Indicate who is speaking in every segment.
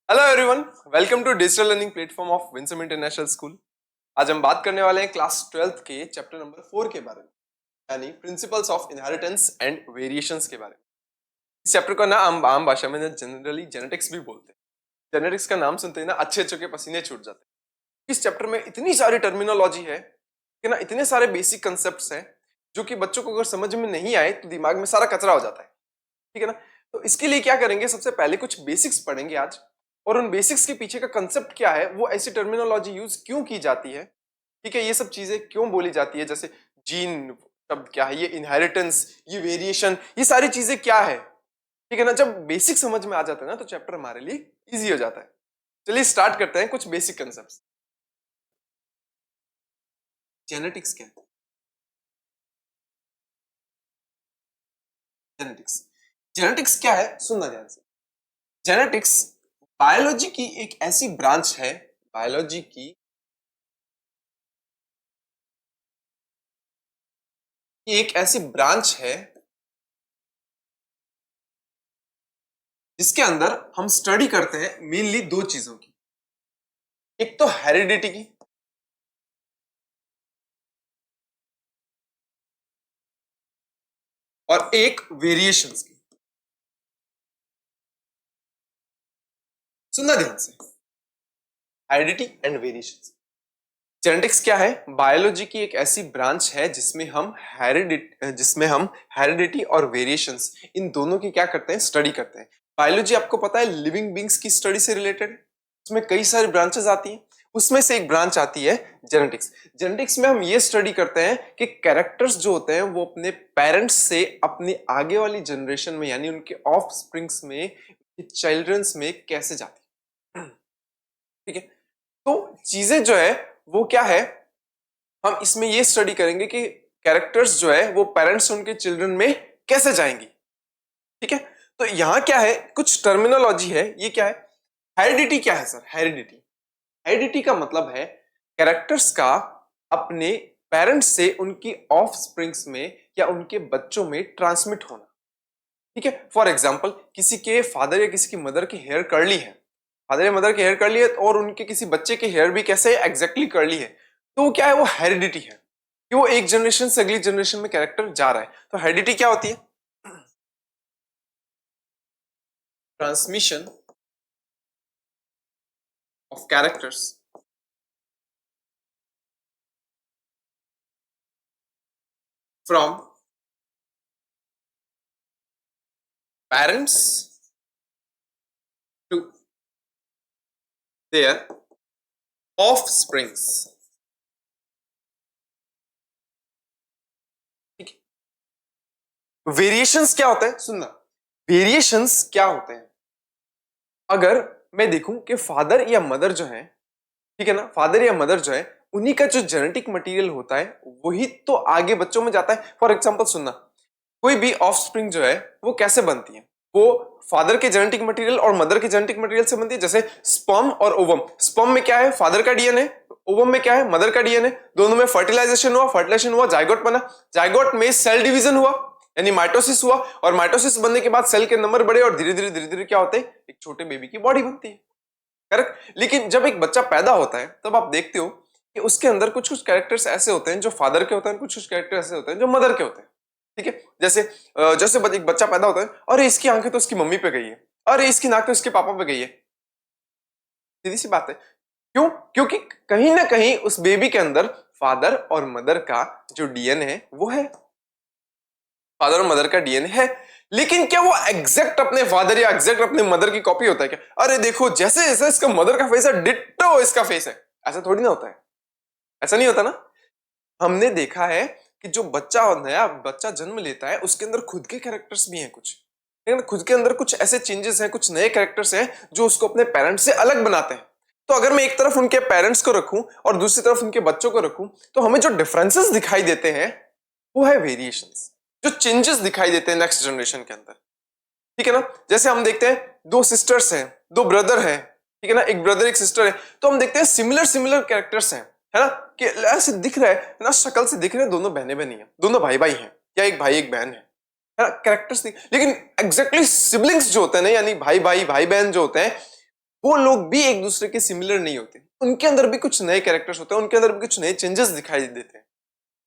Speaker 1: Hello everyone, welcome to digital learning platform of Winsome International school. आज हम बात करने वाले हैं क्लास 12th के चैप्टर नंबर 4 के बारे में, यानी principles of inheritance and variations के बारे में। इस चैप्टर का ना हम आम भाषा में जनरली जेनेटिक्स भी बोलते हैं। जेनेटिक्स का नाम सुनते ही ना अच्छे अच्छे के पसीने छूट जाते हैं। इस चैप्टर में इतनी सारी टर्मिनोलॉजी है कि ना इतने सारे बेसिक कंसेप्ट हैं जो कि बच्चों को अगर समझ में नहीं आए तो दिमाग में सारा कचरा हो जाता है। ठीक है ना। तो इसके लिए क्या करेंगे, सबसे पहले कुछ बेसिक्स पढ़ेंगे आज, और उन बेसिक्स के पीछे का कंसेप्ट क्या है, वो ऐसी टर्मिनोलॉजी यूज क्यों की जाती है, ठीक है, ये सब चीजें क्यों बोली जाती है, जैसे जीन शब्द क्या है, ये इनहेरिटेंस, ये वेरिएशन, ये सारी चीजें क्या है। ठीक है ना। जब बेसिक समझ में आ जाता है ना तो चैप्टर हमारे लिए इजी हो जाता है। चलिए स्टार्ट करते हैं कुछ बेसिक कंसेप्ट। जेनेटिक्स क्या है? जेनेटिक्स जेनेटिक्स क्या है, सुनना ध्यान से। जेनेटिक्स बायोलॉजी की एक ऐसी ब्रांच है, बायोलॉजी की एक ऐसी ब्रांच है जिसके अंदर हम स्टडी करते हैं मेनली दो चीजों की। एक तो हेरिडिटी की, और एक वेरिएशंस की। सुनना ध्यान से, हेरिडिटी एंड वेरिएशंस। जेनेटिक्स क्या है? बायोलॉजी की एक ऐसी ब्रांच है जिसमें हम हेरिडिटी और वेरिएशंस, इन दोनों की क्या करते हैं, स्टडी करते हैं। बायोलॉजी आपको पता है लिविंग बींग्स की स्टडी से रिलेटेड है, उसमें कई सारी ब्रांचेस आती हैं, उसमें से एक ब्रांच आती है जेनेटिक्स। जेनेटिक्स में हम ये स्टडी करते हैं कि कैरेक्टर्स जो होते हैं वो अपने पेरेंट्स से अपनी आगे वाली जनरेशन में, यानी उनके ऑफ स्प्रिंग्स में, चिल्ड्रंस में कैसे जाती है। ठीक है। तो चीजें जो है वो क्या है, हम इसमें ये स्टडी करेंगे कि कैरेक्टर्स जो है वो पेरेंट्स से उनके चिल्ड्रन में कैसे जाएंगी। ठीक है। तो यहां क्या है, कुछ टर्मिनोलॉजी है, ये क्या है, हेरिडिटी क्या है सर? हेरिडिटी का मतलब है कैरेक्टर्स का अपने पेरेंट्स से उनकी ऑफ स्प्रिंग्स में या उनके बच्चों में ट्रांसमिट होना। ठीक है। फॉर एग्जाम्पल, किसी के फादर या किसी की मदर की हेयर कर्ली है, फादर या मदर की हेयर कर्ली है, और उनके किसी बच्चे की हेयर भी कैसे एग्जैक्टली कर्ली है, तो वो क्या है, वो हेरिडिटी है कि वो एक जनरेशन से अगली जनरेशन में कैरेक्टर जा रहा है। तो हेरिडिटी क्या होती है? Transmission of characters from parents to their offsprings. Variations क्या होता है, सुनना, वेरिएशंस क्या होते हैं? अगर मैं देखूं कि फादर या मदर जो है, ठीक है ना, फादर या मदर जो है उन्हीं का जो जेनेटिक मटेरियल होता है वही तो आगे बच्चों में जाता है। फॉर एग्जांपल सुनना, कोई भी ऑफस्प्रिंग जो है वो कैसे बनती है, वो फादर के जेनेटिक मटेरियल और मदर के जेनेटिक मटेरियल से बनती है। जैसे स्पर्म और ओवम, स्पर्म में क्या है, फादर का डीएनए, ओवम में क्या है, मदर का डीएनए, दोनों में फर्टिलाइजेशन हुआ, जाइगोट बना, जाइगोट में सेल डिवीजन हुआ यानी माइटोसिस हुआ, और माइटोसिस बनने के बाद सेल के नंबर बढ़े और धीरे धीरे क्या होते हैं, एक छोटे बेबी की बॉडी बनती है। करेक्ट। लेकिन जब एक बच्चा पैदा होता है तब आप देखते हो कि उसके अंदर कुछ कुछ कैरेक्टर्स ऐसे होते हैं जो फादर के होते हैं, कुछ कुछ कैरेक्टर ऐसे होते हैं जो मदर के होते हैं। ठीक है। जैसे एक बच्चा पैदा होता है, अरे इसकी आंखें तो इसकी मम्मी पे गई है, अरे इसकी नाक तो इसके पापा पे गई है। सीधी सी बात है। क्यों? क्योंकि कहीं ना कहीं उस बेबी के अंदर फादर और मदर का जो डीएनए है वो है, फादर और मदर का डीएनए है। लेकिन क्या वो एग्जैक्ट अपने फादर या एग्जैक्ट अपने मदर की कॉपी होता है क्या? अरे देखो जैसे जैसे इसका मदर का फेस है डिट्टो इसका फेस है, ऐसा थोड़ी ना होता है। ऐसा नहीं होता ना। हमने देखा है कि जो नया बच्चा जन्म लेता है उसके अंदर खुद के कैरेक्टर्स भी हैं कुछ, लेकिन खुद के अंदर कुछ ऐसे चेंजेस हैं, कुछ नए कैरेक्टर्स हैं जो उसको अपने पेरेंट्स से अलग बनाते हैं। तो अगर मैं एक तरफ उनके पेरेंट्स को रखूं और दूसरी तरफ उनके बच्चों को रखूं तो हमें जो डिफरेंसेस दिखाई देते हैं वो है वेरिएशंस, जो चेंजेस दिखाई देते हैं नेक्स्ट जनरेशन के अंदर। ठीक है ना। जैसे हम देखते हैं दो सिस्टर्स हैं, दो ब्रदर हैं, ठीक है ना, एक ब्रदर एक सिस्टर है, तो हम देखते हैं सिमिलर सिमिलर कैरेक्टर्स हैं, है ना, कि ऐसे दिख रहा है ना, शक्ल से दिख रहे हैं दोनों बहने बहनी है, दोनों भाई भाई हैं, या एक भाई एक बहन है ना, कैरेक्टर्स दिख, लेकिन एग्जैक्टली सिबलिंग्स जो होते हैं ना, यानी भाई भाई भाई बहन जो होते हैं, वो लोग भी एक दूसरे के सिमिलर नहीं होते, उनके अंदर भी कुछ नए कैरेक्टर्स होते हैं, उनके अंदर भी कुछ नए चेंजेस दिखाई देते हैं।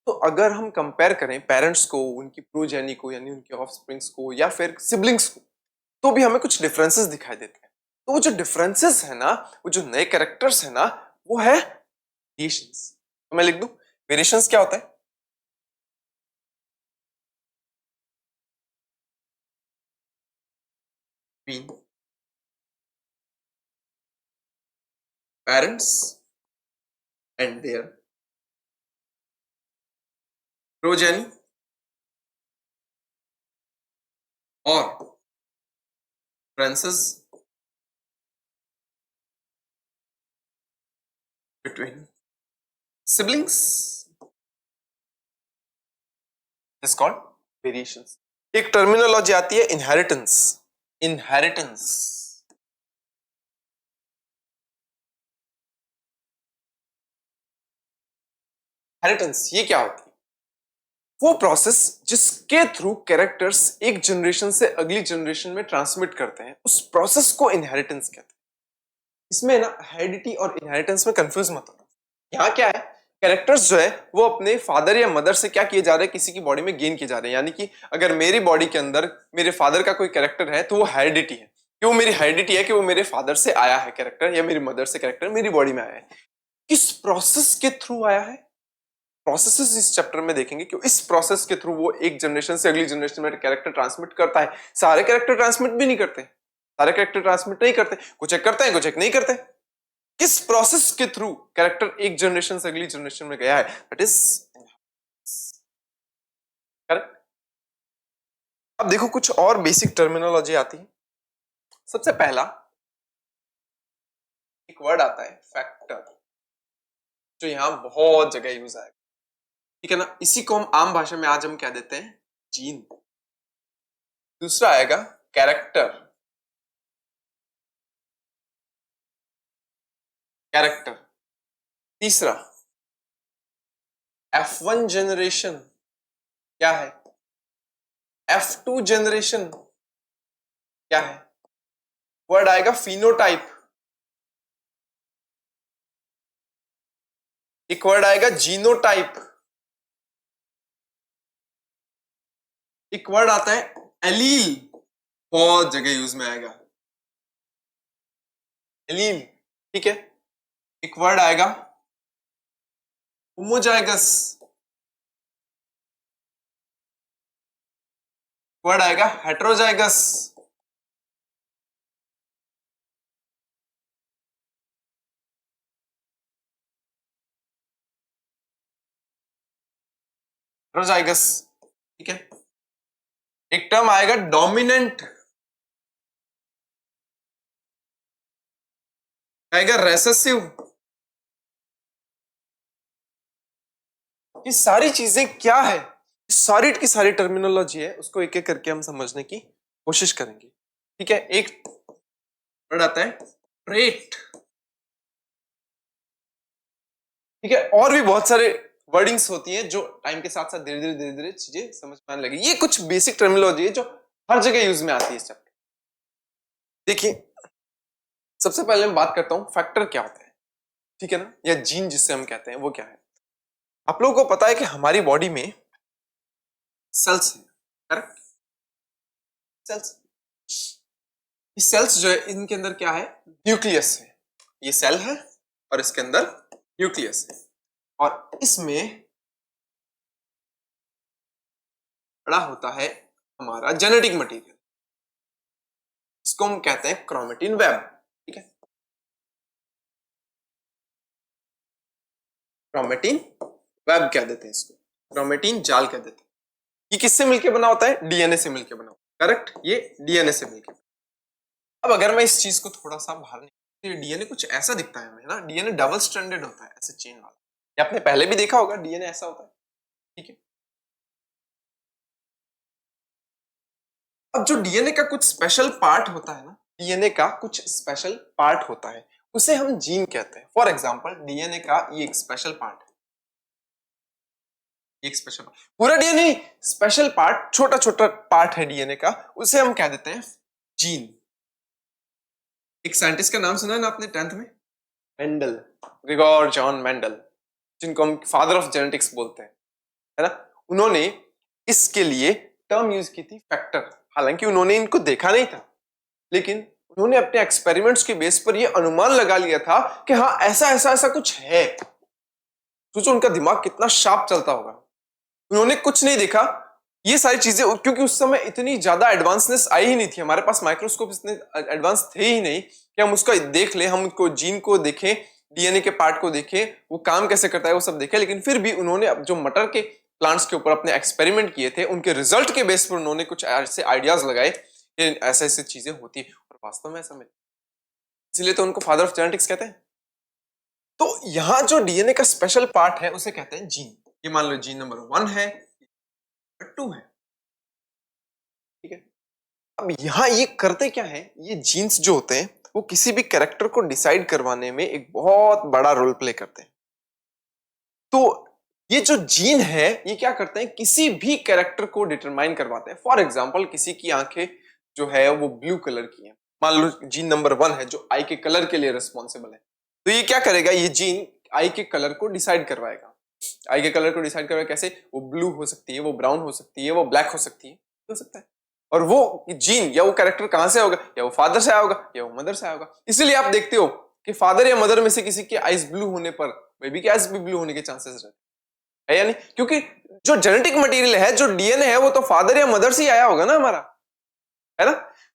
Speaker 1: तो अगर हम कंपेयर करें पेरेंट्स को, उनकी प्रोजेनी को यानी उनके ऑफस्प्रिंग्स को या फिर सिबलिंग्स को, तो भी हमें कुछ डिफरेंसेस दिखाई देते हैं। तो वो जो डिफरेंसेस है ना, वो जो नए कैरेक्टर्स है ना, वो है वेरिएशंस। तो मैं लिख दूं वेरिएशंस क्या होता है? Being parents and their progeny और differences between siblings is called variations. एक टर्मिनोलॉजी आती है इनहेरिटेंस। इनहेरिटेंस इनहेरिटेंस ये क्या होती है? वो प्रोसेस जिसके थ्रू कैरेक्टर्स एक जनरेशन से अगली जनरेशन में ट्रांसमिट करते हैं, उस प्रोसेस को इनहेरिटेंस कहते हैं। इसमें ना हेरिडिटी और इनहेरिटेंस में कंफ्यूज मत होना। यहाँ क्या है, कैरेक्टर्स जो है वो अपने फादर या मदर से क्या किए जा रहे हैं, किसी की बॉडी में गेन किए जा रहे हैं। यानी कि अगर मेरी बॉडी के अंदर मेरे फादर का कोई कैरेक्टर है तो वो हेरिडिटी है, कि वो मेरी हेरिडिटी है, कि वो मेरे फादर से आया है कैरेक्टर या मेरी मदर से कैरेक्टर मेरी बॉडी में आया है। किस प्रोसेस के थ्रू आया है? प्रोसेसेस इस चैप्टर में देखेंगे कि इस प्रोसेस के थ्रू वो एक जनरेशन से अगली जनरेशन में कैरेक्टर ट्रांसमिट करता है। सारे कैरेक्टर ट्रांसमिट भी नहीं करते, सारे कैरेक्टर ट्रांसमिट नहीं करते, कुछ एक करते हैं कुछ एक नहीं करते। किस प्रोसेस के थ्रू कैरेक्टर एक जनरेशन से अगली जनरेशन में गया है, दैट इज करेक्ट। अब देखो कुछ और बेसिक टर्मिनोलॉजी आती है। सबसे पहला एक वर्ड आता है फैक्टर, जो यहां बहुत जगह यूज आएगा, ठीक है ना। इसी को हम आम भाषा में आज हम कह देते हैं जीन। दूसरा आएगा कैरेक्टर, कैरेक्टर। तीसरा F1 जनरेशन क्या है, F2 जनरेशन क्या है। वर्ड आएगा फिनोटाइप, एक वर्ड आएगा जीनोटाइप, एक वर्ड आता है एलील, बहुत जगह यूज में आएगा एलील, ठीक है। एक वर्ड आएगा होमोजाइगस, वर्ड आएगा हेट्रोजाइगस, हेट्रोजाइगस, ठीक है। एक टर्म आएगा डोमिनेंट, आएगा रेसेसिव। ये सारी चीजें क्या है, सारी की सारी टर्मिनोलॉजी है, उसको एक एक करके हम समझने की कोशिश करेंगे, ठीक है। एक वर्ड आता है ट्रेट, ठीक है। और भी बहुत सारे वर्डिंग्स होती हैं जो टाइम के साथ साथ धीरे धीरे चीजें समझ में आने लगी। ये कुछ बेसिक टर्मिनोलॉजी है जो हर जगह यूज में आती है इस चैप्टर। देखिए सबसे पहले मैं बात करता हूं फैक्टर क्या होता है, ठीक है ना, या जीन जिससे हम कहते हैं वो क्या है। आप लोगों को पता है कि हमारी बॉडी में सेल्स है, करेक्ट, सेल्स। ये सेल्स जो है इनके अंदर क्या है, न्यूक्लियस है। ये सेल है और इसके अंदर न्यूक्लियस है, और इसमें बड़ा होता है हमारा जेनेटिक मटेरियल, इसको हम कहते हैं क्रोमेटिन वेब, ठीक है। क्रोमेटिन वेब कह देते हैं इसको, क्रोमेटिन जाल कह देते हैं। ये किससे मिलके बना होता है, डीएनए से मिलके बना होता है, करेक्ट, ये डीएनए से मिलके। अब अगर मैं इस चीज को थोड़ा सा बाहर निकालूं, तो डीएनए कुछ ऐसा दिखता है हमें ना, डीएनए डबल स्ट्रैंडेड होता है, ऐसे चेन वाला। ये आपने पहले भी देखा होगा, डीएनए ऐसा होता है, ठीक है। अब जो डीएनए का कुछ स्पेशल पार्ट होता है ना, डीएनए का कुछ स्पेशल पार्ट होता है, उसे हम जीन कहते हैं। फॉर एग्जांपल डीएनए का ये एक स्पेशल पार्ट है, एक स्पेशल पूरा डीएनए स्पेशल पार्ट, छोटा छोटा पार्ट है डीएनए का, उसे हम कह देते हैं जीन। एक साइंटिस्ट का नाम सुना है ना आपने 10th में? मेंडल, ग्रेगोर जॉन मेंडल, जिनको हम फादर ऑफ जेनेटिक्स बोलते हैं, है ना? उन्होंने इसके लिए टर्म यूज की थी फैक्टर। हालांकि उन्होंने इनको देखा नहीं था, लेकिन उन्होंने अपने एक्सपेरिमेंट्स के बेस पर यह अनुमान लगा लिया था कि हाँ ऐसा ऐसा ऐसा कुछ है। सोचो उनका दिमाग कितना शार्प चलता होगा। उन्होंने कुछ नहीं देखा, ये सारी चीजें, क्योंकि उस समय इतनी ज्यादा एडवांसनेस आई ही नहीं थी, हमारे पास माइक्रोस्कोप इतने एडवांस थे ही नहीं कि हम उसका देख लें, हम उसको जीन को देखें, डीएनए के पार्ट को देखें, वो काम कैसे करता है वो सब देखें। लेकिन फिर भी उन्होंने अब जो मटर के प्लांट्स के ऊपर अपने एक्सपेरिमेंट किए थे, उनके रिजल्ट के बेस पर उन्होंने कुछ ऐसे आइडियाज लगाए कि ऐसे ऐसे चीजें होती है और वास्तव में ऐसा मिला। इसलिए तो उनको फादर ऑफ जेनेटिक्स कहते हैं। तो यहां जो डीएनए का स्पेशल पार्ट है उसे कहते हैं जीन। ये मान लो जीन नंबर 1 है, 2 है, ठीक है। अब यहां ये करते क्या है, ये जीन्स जो होते हैं वो किसी भी कैरेक्टर को डिसाइड करवाने में एक बहुत बड़ा रोल प्ले करते हैं। तो ये जो जीन है ये क्या करते हैं, किसी भी कैरेक्टर को डिटरमाइन करवाते हैं। फॉर एग्जाम्पल किसी की आंखें जो है वो ब्लू कलर की है, मान लो जीन नंबर 1 है जो आई के कलर के लिए रिस्पॉन्सिबल है। तो ये क्या करेगा, ये जीन आई के कलर को डिसाइड करवाएगा। आई के कलर को डिसाइड करवाएगा कैसे, वो ब्लू हो सकती है, वो ब्राउन हो सकती है, वो ब्लैक हो सकती है, हो सकता है। और वो जीन या वो कैरेक्टर कहां से होगा, या वो फादर से आया होगा या वो मदर से आया होगा। इसलिए आप देखते हो कि फादर या मदर में से किसी के आईज ब्लू होने पर बेबी के आईज भी ब्लू होने के चांसेस रहते हैं, या नहीं? क्योंकि जो जेनेटिक मटेरियल है, जो डीएनए है, वो तो फादर या मदर से ही आया होगा ना हमारा, है ना?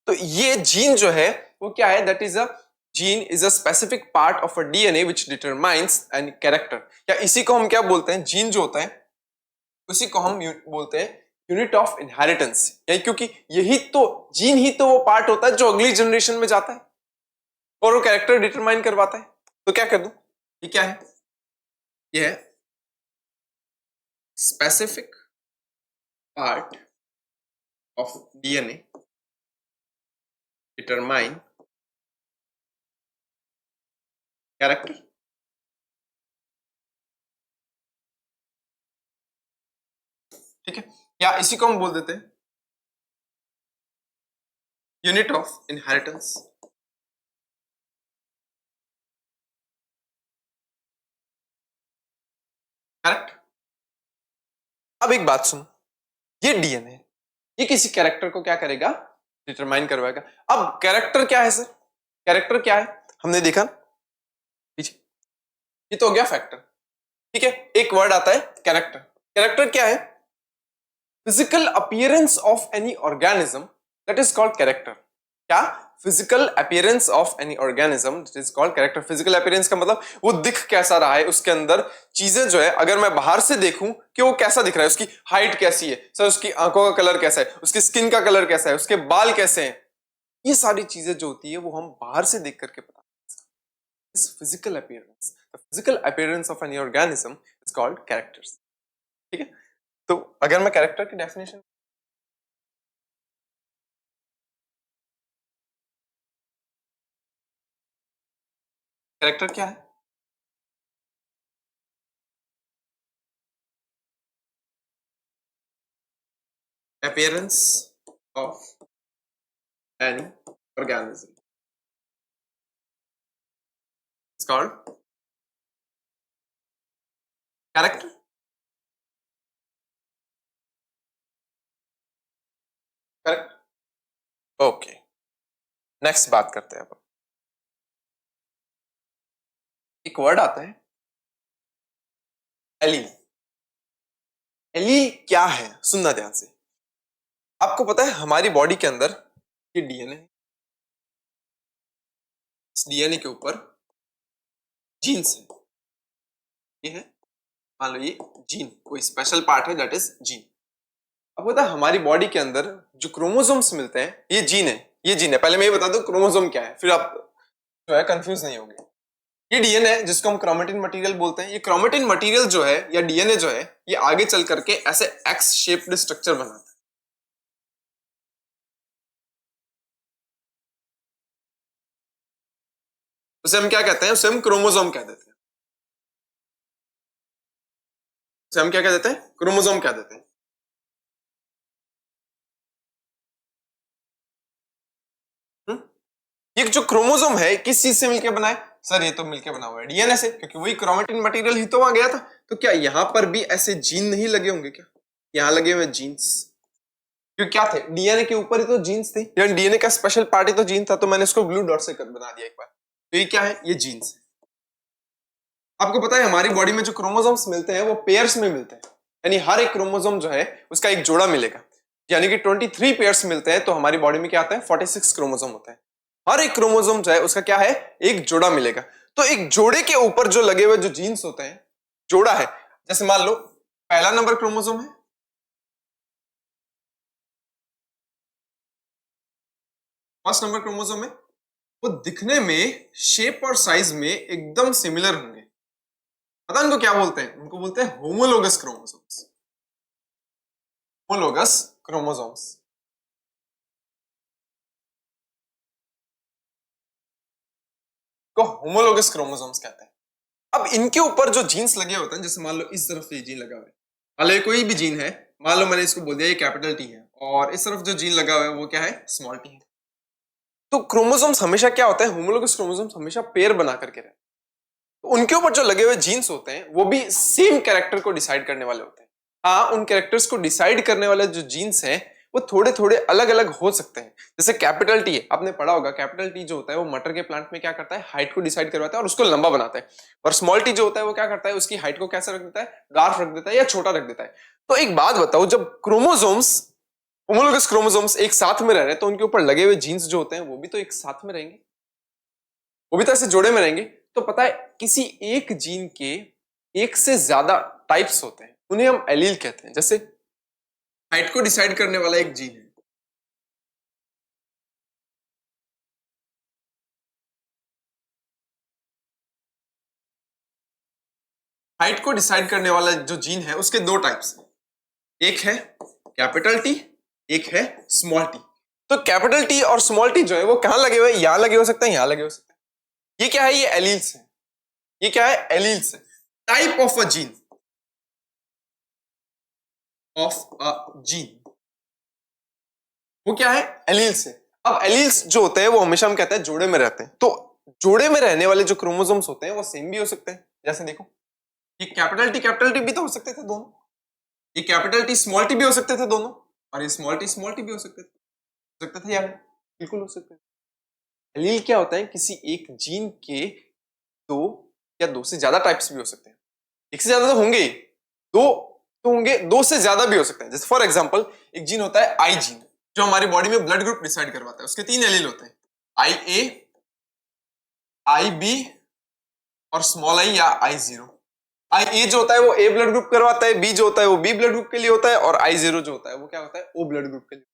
Speaker 1: तो ये जीन जो है वो क्या है, that is a gene is a specific part of a DNA which determines an character. या इसी को हम क्या बोलते हैं, जीन जो होता है उसी को हम बोलते हैं यूनिट ऑफ इनहेरिटेंस। यानी क्योंकि यही तो जीन ही तो वो पार्ट होता है जो अगली जनरेशन में जाता है और वो कैरेक्टर डिटरमाइन करवाता है। तो क्या कर दूं, ये क्या है, ये है specific part of DNA determine character. ठीक है, या इसी को हम बोल देते हैं यूनिट ऑफ इनहेरिटेंस। करेक्ट। अब एक बात सुनो, ये डीएनए ये किसी कैरेक्टर को क्या करेगा, डिटरमाइन करवाएगा। अब कैरेक्टर क्या है सर, कैरेक्टर क्या है हमने देखा पीछे, ये तो हो गया फैक्टर। ठीक है, एक वर्ड आता है कैरेक्टर। कैरेक्टर क्या है, physical appearance of any organism that is called character. क्या, physical appearance of any organism that is called character. Physical appearance का मतलब वो दिख कैसा रहा है, उसके अंदर चीजें जो है, अगर मैं बाहर से देखूं कि वो कैसा दिख रहा है, उसकी हाइट कैसी है सर, उसकी आंखों का कलर कैसा है, उसकी स्किन का कलर कैसा है, उसके बाल कैसे हैं, ये सारी चीजें जो होती है वो हम बाहर से देख करके पता, इस physical appearance, the physical appearance of any organism is called characters. ठीक है, तो अगर मैं कैरेक्टर की डेफिनेशन, कैरेक्टर क्या है, appearance of any organism is called character. Correct, okay. Next बात करते हैं अब, एक वर्ड आता है एलील। एलील क्या है, सुनना ध्यान से। आपको पता है हमारी बॉडी के अंदर ये डीएनए है, इस डीएनए के ऊपर जीन्स है, ये है, मान लो ये जीन कोई स्पेशल पार्ट है दैट इज जीन। अब पता है हमारी बॉडी के अंदर जो क्रोमोसोम्स मिलते हैं ये जीन है, ये जीन है। पहले मैं ये बता दूं क्रोमोसोम क्या है, फिर आप जो है कंफ्यूज नहीं होंगे। ये डीएनए है जिसको हम क्रोमेटिन मटेरियल बोलते हैं। ये क्रोमेटिन मटेरियल जो है या डीएनए जो है ये आगे चल करके ऐसे एक्स शेप्ड स्ट्रक्चर बनाता है। उसे हम क्या कहते हैं, उसे हम क्रोमोसोम कह देते हैं। उसे हम क्या कह देते हैं, क्रोमोसोम कह देते हैं। हम्म? ये जो क्रोमोसोम है किस चीज से मिलकर बना है? सर ये तो मिलकर बना हुआ है डीएनए से, क्योंकि वही क्रोमेटिन मटेरियल ही तो वहां गया था। तो क्या यहाँ पर भी ऐसे जीन नहीं लगे होंगे क्या? यहाँ लगे हुए जीन्स, क्योंकि क्या थे, डीएनए के ऊपर ही तो जीन्स थे, यानी डीएनए का स्पेशल पार्ट ही तो जीन था, तो मैंने इसको ब्लू डॉट से बना दिया एक बार। तो ये क्या है? ये जीन्स है। आपको पता है हमारी बॉडी में जो क्रोमोसोम्स मिलते हैं वो पेयर्स में मिलते हैं, यानी हर एक क्रोमोसोम जो है उसका एक जोड़ा मिलेगा, यानी कि 23 पेयर्स मिलते हैं। तो हमारी बॉडी में क्या आता है? 46 क्रोमोसोम होते हैं। हर एक क्रोमोसोम जो है उसका क्या है? एक जोड़ा मिलेगा। तो एक जोड़े के ऊपर जो लगे हुए जो जीन्स होते हैं, जोड़ा है, जैसे मान लो पहला नंबर क्रोमोसोम है, फर्स्ट नंबर क्रोमोसोम है, वो दिखने में, शेप और साइज में एकदम सिमिलर होंगे। पता उनको क्या बोलते हैं? उनको बोलते हैं होमोलोगस क्रोमोसोम्स। Homologous chromosomes. को होमोलोगस क्रोमोसोम्स कहते हैं। अब इनके ऊपर जो जीन्स लगे होते हैं, जैसे मान लो इस तरफ ये जीन लगा हुआ है, मान लो कोई भी जीन है, मान लो मैंने इसको बोल दिया ये कैपिटल टी है, और इस तरफ जो जीन लगा हुआ है वो क्या है? स्मॉल टी है। तो क्रोमोसोम्स हमेशा क्या होता है? होमोलोगस क्रोमोसोम्स हमेशा पेयर बना करके रहते हैं। तो उनके ऊपर जो लगे हुए जीन्स होते हैं वो भी सेम कैरेक्टर को डिसाइड करने वाले होते हैं। हाँ, उन कैरेक्टर्स को डिसाइड करने वाले जो जीन्स हैं वो थोड़े थोड़े अलग अलग हो सकते हैं। जैसे कैपिटल टी है, आपने पढ़ा होगा, कैपिटल टी जो होता है वो मटर के प्लांट में क्या करता है? हाइट को डिसाइड करवाता है और उसको लंबा बनाता है। और स्मॉल टी जो होता है वो क्या करता है? उसकी हाइट को कैसे रख देता है? डार्क रख देता है या छोटा रख देता है। तो एक बात बताओ, जब क्रोमोसोम्स, होमोलोगस क्रोमोसोम्स एक साथ में रह रहे हैं तो उनके ऊपर लगे हुए जीन्स जो होते हैं वो भी तो एक साथ में रहेंगे, वो भी तो ऐसे जोड़े में रहेंगे। तो पता है किसी एक जीन के एक से ज्यादा टाइप्स होते हैं, उन्हें हम एलील कहते हैं। जैसे हाइट को डिसाइड करने वाला एक जीन है, हाइट को डिसाइड करने वाला जो जीन है उसके दो टाइप्स हैं, एक है कैपिटल टी, एक है स्मॉल टी। तो कैपिटल टी और स्मॉल टी जो है वो कहां लगे हुए हैं? यहां लगे हो सकते हैं, यहां लगे हो सकते हैं। ये क्या है? ये एलील्स है। ये क्या है? एलील्स है। Type of a gene, of a gene, वो क्या है? एलील्स है। अब एलील्स जो होते हैं वो हमेशा हम कहते हैं जोड़े में रहते हैं। तो जोड़े में रहने वाले जो क्रोमोसोम्स होते हैं वो सेम भी हो सकते हैं। जैसे देखो, ये कैपिटल टी भी तो हो सकते थे दोनों, ये कैपिटल टी स्मॉल टी भी हो सकते थे दोनों, और ये स्मॉल टी भी हो सकते थे यार, बिल्कुल हो सकते थे। एलील क्या होता है? किसी एक जीन के दो या दो से ज्यादा टाइप्स भी हो सकते हैं। एक से ज्यादा तो होंगे ही, दो तो होंगे, दो से ज्यादा भी हो सकते हैं। जैसे फॉर एग्जांपल एक जीन होता है आई जीन, जो हमारी बॉडी में ब्लड ग्रुप डिसाइड करवाता है। उसके तीन एलील होते हैं, आई ए, आई बी और स्मॉल आई या आई जीरो। आई ए जो होता है वो ए ब्लड ग्रुप करवाता है, बी जो होता है वो बी ब्लड ग्रुप के लिए होता है, और आई जीरो जो होता है वो क्या होता है? ओ ब्लड ग्रुप के लिए।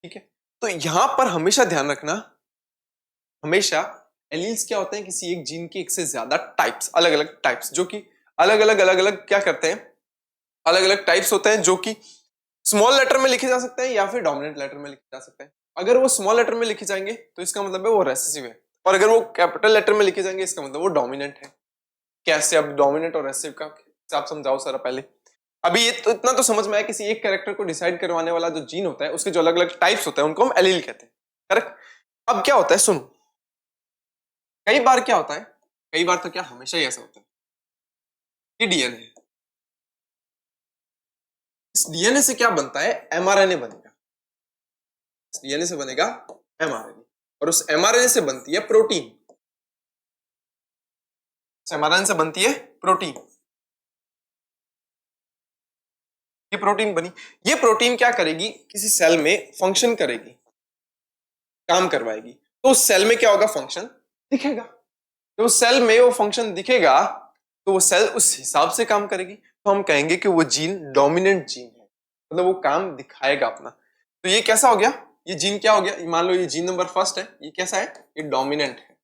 Speaker 1: ठीक है, तो यहां पर हमेशा ध्यान रखना, हमेशा एलील्स क्या होते हैं? किसी एक जीन के एक से ज्यादा टाइप्स, अलग अलग टाइप्स, जो कि अलग अलग क्या करते हैं? अलग अलग टाइप्स होते हैं, जो कि स्मॉल लेटर में लिखे जा सकते हैं या फिर डोमिनेंट लेटर में लिखे जा सकते हैं। अगर वो स्मॉल लेटर में लिखे जाएंगे तो इसका मतलब है वो रेसेसिव है, और अगर वो कैपिटल लेटर में लिखे जाएंगे इसका मतलब वो डोमिनेंट है। कैसे? अब डोमिनेंट और रेसेसिव का आप समझाओ सर पहले। अभी ये तो इतना तो समझ में आया, किसी एक कैरेक्टर को डिसाइड करवाने वाला जो जीन होता है उसके जो अलग अलग टाइप्स होते हैं उनको हम एलील कहते हैं। करेक्ट? अब क्या होता है, सुनो, कई बार क्या होता है, कई बार तो क्या हमेशा ही ऐसा होता है कि डीएनए, इस डीएनए से क्या बनता है? एमआरएनए बनेगा। इस डीएनए से बनेगा एमआरएनए, और उस एमआरएनए से बनती है प्रोटीन। उस एमआरएनए से बनती है प्रोटीन। ये प्रोटीन बनी, ये प्रोटीन क्या करेगी? किसी सेल में फंक्शन करेगी, काम करवाएगी। तो उस सेल में क्या होगा? फंक्शन दिखेगा। तो उस सेल में वो फंक्शन दिखेगा तो वो सेल उस हिसाब से काम करेगी, तो हम कहेंगे कि वो जीन डोमिनेंट जीन है, मतलब वो काम दिखाएगा अपना। तो ये कैसा हो गया? ये जीन क्या हो गया? मान लो ये जीन नंबर फर्स्ट है, ये कैसा है? ये डोमिनेंट है।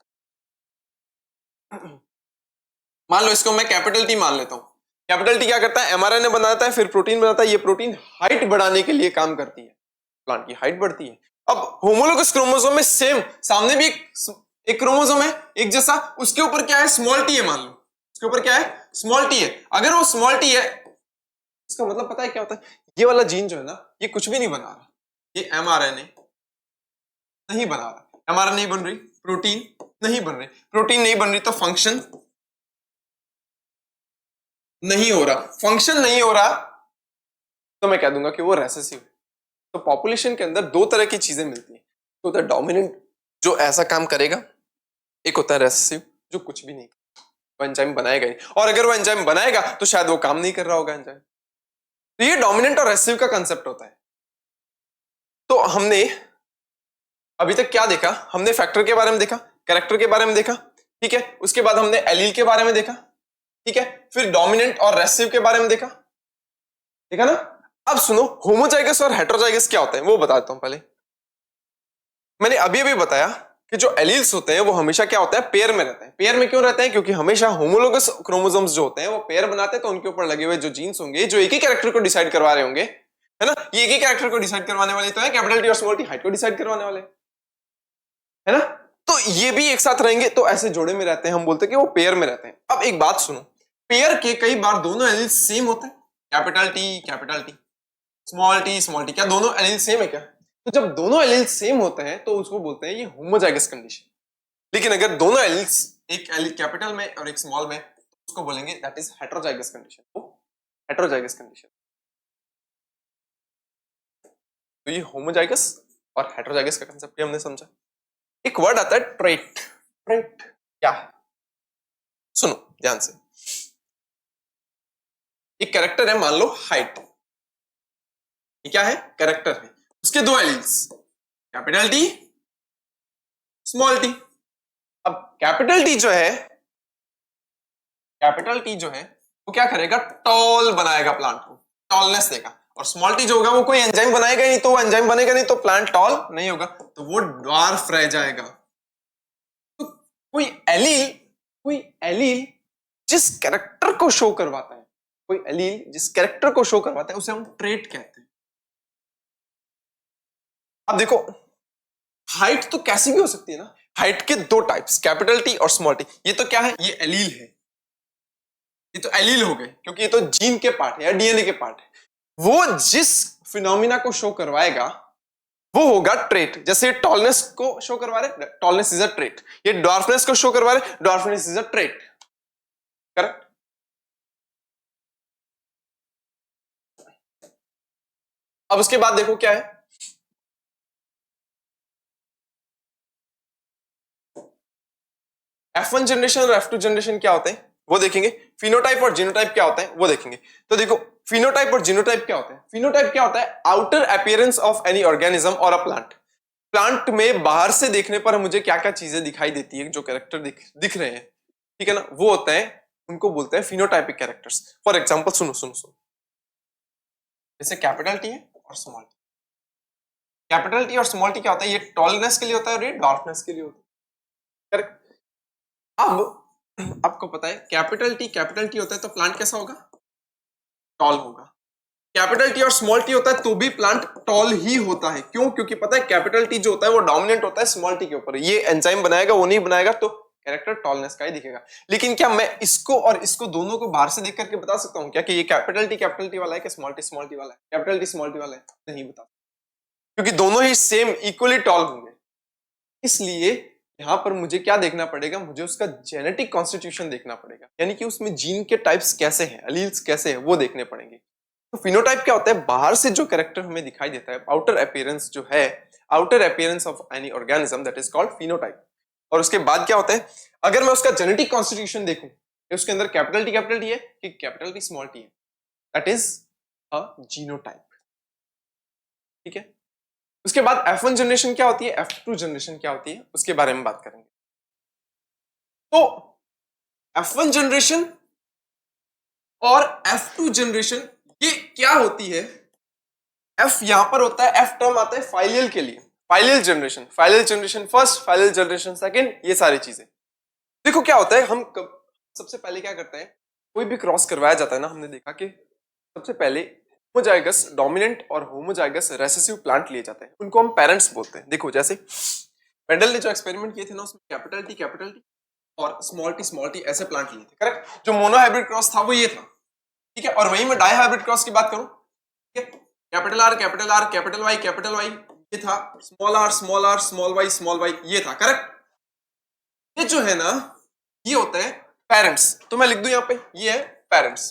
Speaker 1: मान लो इसको मैं कैपिटल टी मान लेता हूं। कैपिटल टी क्या करता है? एमआरएनए बनाता है, फिर प्रोटीन बनाता है। ये प्रोटीन हाइट बढ़ाने के लिए काम करती है, प्लांट की हाइट बढ़ती है। अब होमोलोगस क्रोमोसोम में सेम, सामने भी एक क्रोमोसोम है एक जैसा, उसके ऊपर क्या है? स्मॉल टी है। मान लो उसके ऊपर क्या है? स्मॉल टी है। अगर वो स्मॉल टी है, इसका मतलब पता है क्या होता है? ये वाला जीन जो है ना, ये कुछ भी नहीं बना रहा, ये एमआरएनए नहीं बना रहा, mRNA नहीं बन रही, प्रोटीन नहीं बन रही, प्रोटीन नहीं बन रही तो फंक्शन नहीं हो रहा, फंक्शन नहीं हो रहा तो मैं कह दूंगा कि वो रेसेसिव है। तो पॉपुलेशन के अंदर दो तरह की चीजें मिलती हैं, तो होता है डोमिनेंट जो ऐसा काम करेगा, एक होता है रेसेसिव जो कुछ भी नहीं, वो एंजाइम बनाएगा ही, और अगर वो एंजाइम बनाएगा तो शायद वो काम नहीं कर रहा होगा एंजाइम। तो ये डोमिनेंट और रेसेसिव का कंसेप्ट होता है। तो हमने अभी तक क्या देखा, हमने फैक्टर के बारे में देखा, कैरेक्टर के बारे में देखा, ठीक है, उसके बाद हमने एलील के बारे में देखा, ठीक है, फिर डोमिनेंट और रेसेसिव के बारे में देखा, देखा ना। अब सुनो, होमोजाइगस और हेटेरोजाइगस क्या होता है वो बता देता हूं। पहले मैंने अभी अभी बताया कि जो एलील्स होते हैं वो हमेशा क्या होता है, पेयर में रहते हैं। पेयर में क्यों रहते हैं, क्योंकि हमेशा होमोलोगस क्रोमोसोम्स जो होते हैं वो पेयर बनाते हैं, तो उनके ऊपर लगे हुए जो जीन्स होंगे जो एक ही कैरेक्टर को डिसाइड करवा रहे होंगे, है ना, ये एक ही कैरेक्टर को डिसाइड करवाने वाले तो है, कैपिटल टी और स्मॉल टी हाइट को डिसाइड करवाने वाले, है ना। तो ये भी एक साथ रहेंगे, तो ऐसे जोड़े में रहते हैं, हम बोलते हैं कि वो पेयर में रहते हैं। अब एक बात सुनो, पेयर के कई बार दोनों एलील्स सेम होते हैं, कैपिटल टी स्मॉल टी, क्या दोनों एलील सेम है क्या? तो जब दोनों एलील सेम होते हैं तो उसको बोलते हैं ये होमोजाइगस कंडीशन। लेकिन अगर दोनों एलील्स, एक एलील कैपिटल में और एक स्मॉल में, तो उसको बोलेंगे that is heterozygous condition. Heterozygous condition. तो ये होमोजाइगस और हेटेरोजाइगस का कंसेप्ट हमने समझा। एक वर्ड आता है ट्रेट। ट्रेट क्या है, सुनो ध्यान से। एक कैरेक्टर है, मान लो हाइट, ये क्या है, कैरेक्टर है, उसके दो alleles, capital T small T. अब कैपिटल टी जो है, कैपिटल टी जो है वो क्या करेगा, टॉल बनाएगा प्लांट को, टॉलनेस देगा। और स्मॉल टी जो होगा वो कोई एंजाइम बनाएगा ही नहीं, तो वो एंजाइम बनेगा नहीं तो प्लांट टॉल नहीं होगा, तो वो ड्वार्फ रह जाएगा। तो कोई एलील जिस कैरेक्टर को शो करवाता है, कोई एलील जिस कैरेक्टर को शो करवाता है उसे हम ट्रेट कहते हैं। अब देखो, हाइट तो कैसी भी हो सकती है ना, हाइट के दो टाइप्स, कैपिटल टी और स्मॉल टी। ये तो क्या है, ये एलील है, ये तो एलील हो गए, क्योंकि ये तो जीन के पार्ट है या डीएनए के पार्ट है। वो जिस फिनोमिना को शो करवाएगा वो होगा ट्रेट। जैसे टॉलनेस को शो करवा रहे, टॉलनेस इज अ ट्रेट, ये ड्वार्फनेस को शो करवा रहे, dwarfness is a trait, correct. अब उसके बाद देखो क्या है, F1 जनरेशन और F2 जनरेशन क्या होते हैं वो देखेंगे, फिनोटाइप और जीनोटाइप क्या होता है वो देखेंगे। तो देखो, फिनोटाइप और जीनोटाइप क्या होता है। फिनोटाइप क्या होता है, outer appearance of any organism और अ प्लांट। प्लांट में बाहर से देखने पर मुझे क्या क्या चीजें दिखाई देती है, जो कैरेक्टर दिख रहे हैं, ठीक है ना, वो होते हैं, उनको बोलते हैं फिनोटाइपिक कैरेक्टर्स। फॉर एग्जाम्पल सुनो सुनो सुनो, जैसे कैपिटल टी है और स्मॉल टी। कैपिटल टी और स्मॉल टी क्या होता है, ये टॉलनेस के लिए होता है और ये डॉर्फनेस के लिए होता है, करेक्ट। अब आपको पता है कैपिटल टी होता है तो प्लांट कैसा होगा, टॉल होगा। कैपिटल टी और स्मॉल टी होता है तो भी प्लांट टॉल ही होता है। क्यों, क्योंकि पता है कैपिटल टी जो होता है वो डोमिनेंट होता है स्मॉल टी के ऊपर, ये एंजाइम बनाएगा वो नहीं बनाएगा, तो कैरेक्टर टॉलनेस का ही दिखेगा। लेकिन क्या मैं इसको और इसको दोनों को बाहर से देख करके बता सकता हूं क्या कि ये कैपिटल टी वाला है कि स्मॉल टी वाला है, कैपिटल टी स्मॉल टी वाला है? नहीं बता, क्योंकि दोनों ही सेम इक्वली टॉल होंगे। इसलिए यहां पर मुझे क्या देखना पड़ेगा, मुझे उसका जेनेटिक कॉन्स्टिट्यूशन देखना पड़ेगा, यानी कि उसमें जीन के टाइप्स कैसे हैं, एलील्स कैसे हैं वो देखने पड़ेंगे। तो फिनोटाइप क्या होता है, बाहर से जो कैरेक्टर हमें दिखाई देता है, आउटर अपीयरेंस जो है, outer appearance of any organism, that is called phenotype. और उसके बाद क्या होता है, अगर मैं उसका जेनेटिक कॉन्स्टिट्यूशन देखूं, उसके अंदर कैपिटल टी है कि कैपिटल टी स्मॉल टी है, दैट इज अ जीनोटाइप, ठीक है। उसके बाद F1 जनरेशन क्या होती है, F2 जनरेशन क्या होती है, उसके बारे में बात करेंगे। तो F1 जनरेशन और F2 जनरेशन ये क्या होती है, F यहां पर होता है, F टर्म आता है फाइलियल के लिए, फाइलियल जनरेशन फर्स्ट, फाइलियल जनरेशन सेकंड, ये सारी चीजें। देखो क्या होता है, सबसे पहले क्या करते हैं, कोई भी क्रॉस करवाया जाता है ना, हमने देखा कि सबसे पहले होमोजाइगस डोमिनेंट और होमोजाइगस रेसेसिव प्लांट लिए जाते हैं, उनको हम पेरेंट्स बोलते हैं। देखो जैसे मेंडल ने जो एक्सपेरिमेंट किए थे ना, उसमें कैपिटल टी और स्मॉल टी ऐसे प्लांट लिए थे, करेक्ट। जो मोनो हाइब्रिड क्रॉस था वो ये था, ठीक है। और वहीं मैं डाई हाइब्रिड क्रॉस की बात करूं, ठीक है, कैपिटल आर कैपिटल वाई ये था small r small r small y ये था करेक्ट। ये जो है ना ये होता है पेरेंट्स, तो मैं लिख दूं यहां पे ये है पेरेंट्स,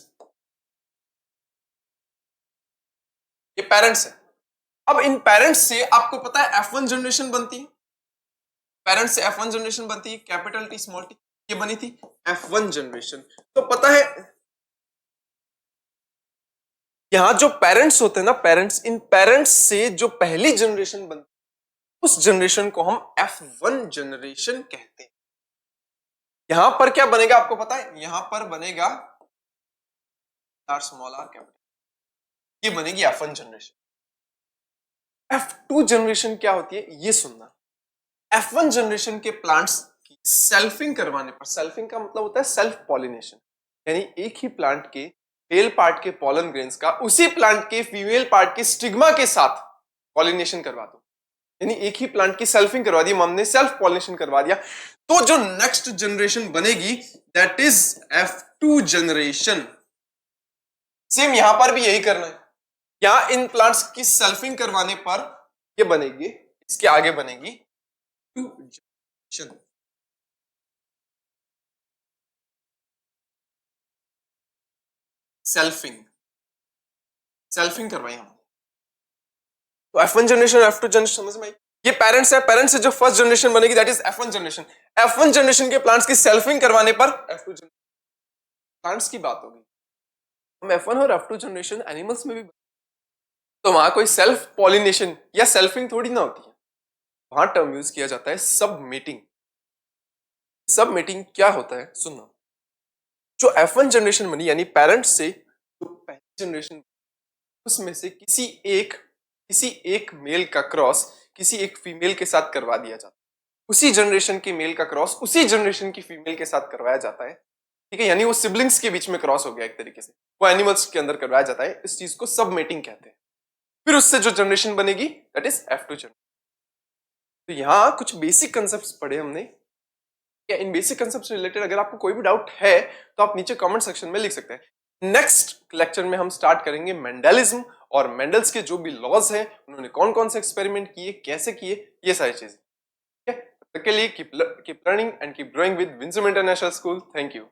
Speaker 1: ये पेरेंट्स है। अब इन पेरेंट्स से आपको पता है F1 जनरेशन बनती है, पेरेंट्स से F1 जनरेशन बनती है, कैपिटल टी स्मॉल टी, ये बनी थी F1 जनरेशन। तो पता है यहां जो पेरेंट्स होते हैं ना पेरेंट्स, इन पेरेंट्स से जो पहली जनरेशन बनती है उस जनरेशन को हम F1 जनरेशन कहते हैं। यहां पर क्या बनेगा आपको पता है, यहां पर बनेगा आर स्मॉल आर कैपिटल, ये बनेगी F1 जनरेशन। F2 जनरेशन क्या होती है ये सुनना। F1 जनरेशन के प्लांट्स की सेल्फिंग करवाने पर, सेल्फिंग का मतलब होता है सेल्फ पॉलिनेशन, यानी एक ही प्लांट के मेल पार्ट के पॉलन ग्रेन्स का उसी प्लांट के फीमेल पार्ट के स्टिग्मा के साथ पॉलिनेशन करवा दो, यानी एक ही प्लांट की सेल्फिंग करवा दी हमने, सेल्फ पॉलिनेशन करवा दिया, तो जो नेक्स्ट जनरेशन बनेगी that is F2 generation. Same यहां पर भी यही करना है, यहां इन प्लांट्स की सेल्फिंग करवाने पर ये बनेगी, इसके आगे बनेगी टू जनरेशन। सेल्फिंग, सेल्फिंग करवाई हम, तो F1 जनरेशन F2 जनरेशन समझ में आई। ये पेरेंट्स है, पेरेंट्स से जो फर्स्ट जनरेशन बनेगी that is F1 generation. F1 generation के प्लांट्स की सेल्फिंग करवाने पर F2 जनरेशन। प्लांट्स की बात होगी, हम F1 और F2 जनरेशन एनिमल्स में भी, तो वहां कोई सेल्फ पॉलिनेशन या सेल्फिंग थोड़ी ना होती है, वहां टर्म यूज किया जाता है सब मीटिंग। सब मीटिंग क्या होता है सुनना, जो F1 जनरेशन बनी यानी पेरेंट्स से जो पहली जनरेशन उसमें से किसी एक मेल का क्रॉस किसी एक फीमेल के साथ करवा दिया जाता है, उसी जनरेशन के मेल का क्रॉस उसी जनरेशन की फीमेल के साथ करवाया जाता है, ठीक है, यानी वो सिबलिंग्स के बीच में क्रॉस हो गया एक तरीके से, वो एनिमल्स के अंदर करवाया जाता है, इस चीज को सब मेटिंग कहते हैं। फिर उससे जो जनरेशन बनेगी दैट इज F2 जनरेशन। तो यहाँ कुछ बेसिक कंसेप्ट पढ़े हमने, या इन बेसिक कंसेप्ट से रिलेटेड अगर आपको कोई भी डाउट है तो आप नीचे कमेंट सेक्शन में लिख सकते हैं। नेक्स्ट लेक्चर में हम स्टार्ट करेंगे मेंडलिज्म और मेंडल्स के जो भी लॉज हैं, उन्होंने कौन कौन से एक्सपेरिमेंट किए, कैसे किए, ये सारी चीजें, ठीक है। तब तक के लिए keep learning and keep growing with Winsome International school. Thank you.